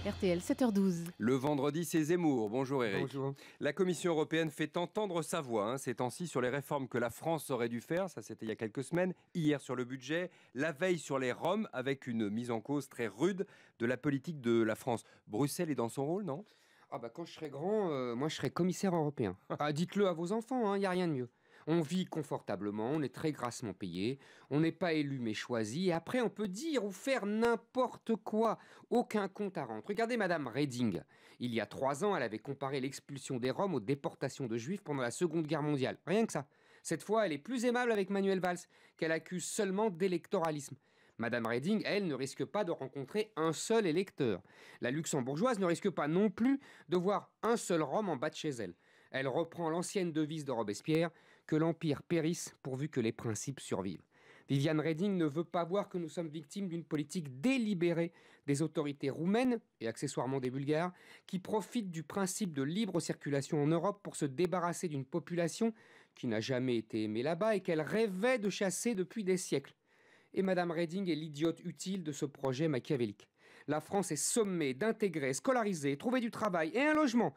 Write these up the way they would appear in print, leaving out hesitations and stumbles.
RTL 7h12. Le vendredi, c'est Zemmour. Bonjour Eric. Bonjour. La Commission européenne fait entendre sa voix ces temps-ci sur les réformes que la France aurait dû faire. Ça, c'était il y a quelques semaines. Hier sur le budget, la veille sur les Roms, avec une mise en cause très rude de la politique de la France. Bruxelles est dans son rôle, non? Quand je serai grand, moi je serai commissaire européen. Dites-le à vos enfants, il n'y a rien de mieux. On vit confortablement, on est très grassement payé, on n'est pas élu mais choisi, et après on peut dire ou faire n'importe quoi, aucun compte à rendre. Regardez Madame Reding, il y a 3 ans, elle avait comparé l'expulsion des Roms aux déportations de Juifs pendant la Seconde Guerre mondiale. Rien que ça. Cette fois, elle est plus aimable avec Manuel Valls, qu'elle accuse seulement d'électoralisme. Madame Reding, elle, ne risque pas de rencontrer un seul électeur. La luxembourgeoise ne risque pas non plus de voir un seul Rom en bas de chez elle. Elle reprend l'ancienne devise de Robespierre, que l'Empire périsse pourvu que les principes survivent. Viviane Reding ne veut pas voir que nous sommes victimes d'une politique délibérée des autorités roumaines, et accessoirement des Bulgares, qui profitent du principe de libre circulation en Europe pour se débarrasser d'une population qui n'a jamais été aimée là-bas et qu'elle rêvait de chasser depuis des siècles. Et Madame Reding est l'idiote utile de ce projet machiavélique. La France est sommée d'intégrer, scolariser, trouver du travail et un logement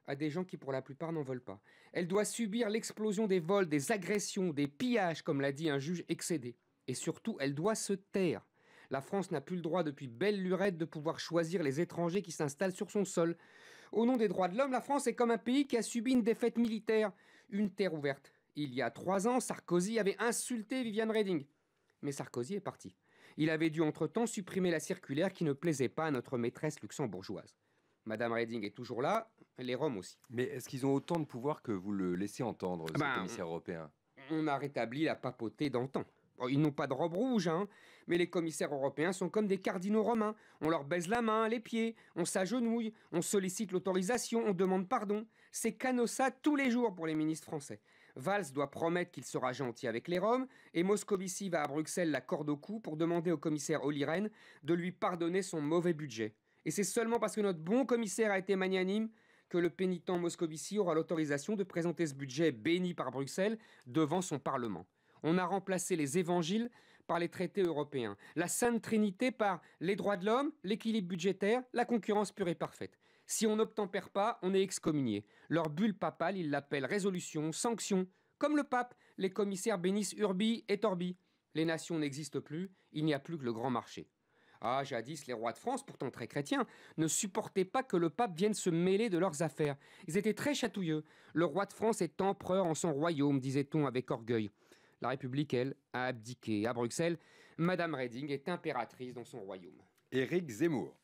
à des gens qui pour la plupart n'en veulent pas. Elle doit subir l'explosion des vols, des agressions, des pillages, comme l'a dit un juge excédé. Et surtout, elle doit se taire. La France n'a plus le droit depuis belle lurette de pouvoir choisir les étrangers qui s'installent sur son sol. Au nom des droits de l'homme, la France est comme un pays qui a subi une défaite militaire, une terre ouverte. Il y a 3 ans, Sarkozy avait insulté Viviane Reding. Mais Sarkozy est parti. Il avait dû entre-temps supprimer la circulaire qui ne plaisait pas à notre maîtresse luxembourgeoise. Madame Reding est toujours là, les Roms aussi. Mais est-ce qu'ils ont autant de pouvoir que vous le laissez entendre, ces commissaires européens? On a rétabli la papauté d'antan. Ils n'ont pas de robe rouge, mais les commissaires européens sont comme des cardinaux romains. On leur baise la main, les pieds, on s'agenouille, on sollicite l'autorisation, on demande pardon. C'est canossa tous les jours pour les ministres français. Valls doit promettre qu'il sera gentil avec les Roms, et Moscovici va à Bruxelles la corde au cou pour demander au commissaire Olli Rehn de lui pardonner son mauvais budget. Et c'est seulement parce que notre bon commissaire a été magnanime que le pénitent Moscovici aura l'autorisation de présenter ce budget béni par Bruxelles devant son Parlement. On a remplacé les évangiles par les traités européens, la Sainte Trinité par les droits de l'homme, l'équilibre budgétaire, la concurrence pure et parfaite. Si on n'obtempère pas, on est excommunié. Leur bulle papale, ils l'appellent résolution, sanction. Comme le pape, les commissaires bénissent Urbi et Torbi. Les nations n'existent plus, il n'y a plus que le grand marché. Jadis, les rois de France, pourtant très chrétiens, ne supportaient pas que le pape vienne se mêler de leurs affaires. Ils étaient très chatouilleux. Le roi de France est empereur en son royaume, disait-on avec orgueil. La République, elle, a abdiqué. À Bruxelles, Madame Reding est impératrice dans son royaume. Éric Zemmour.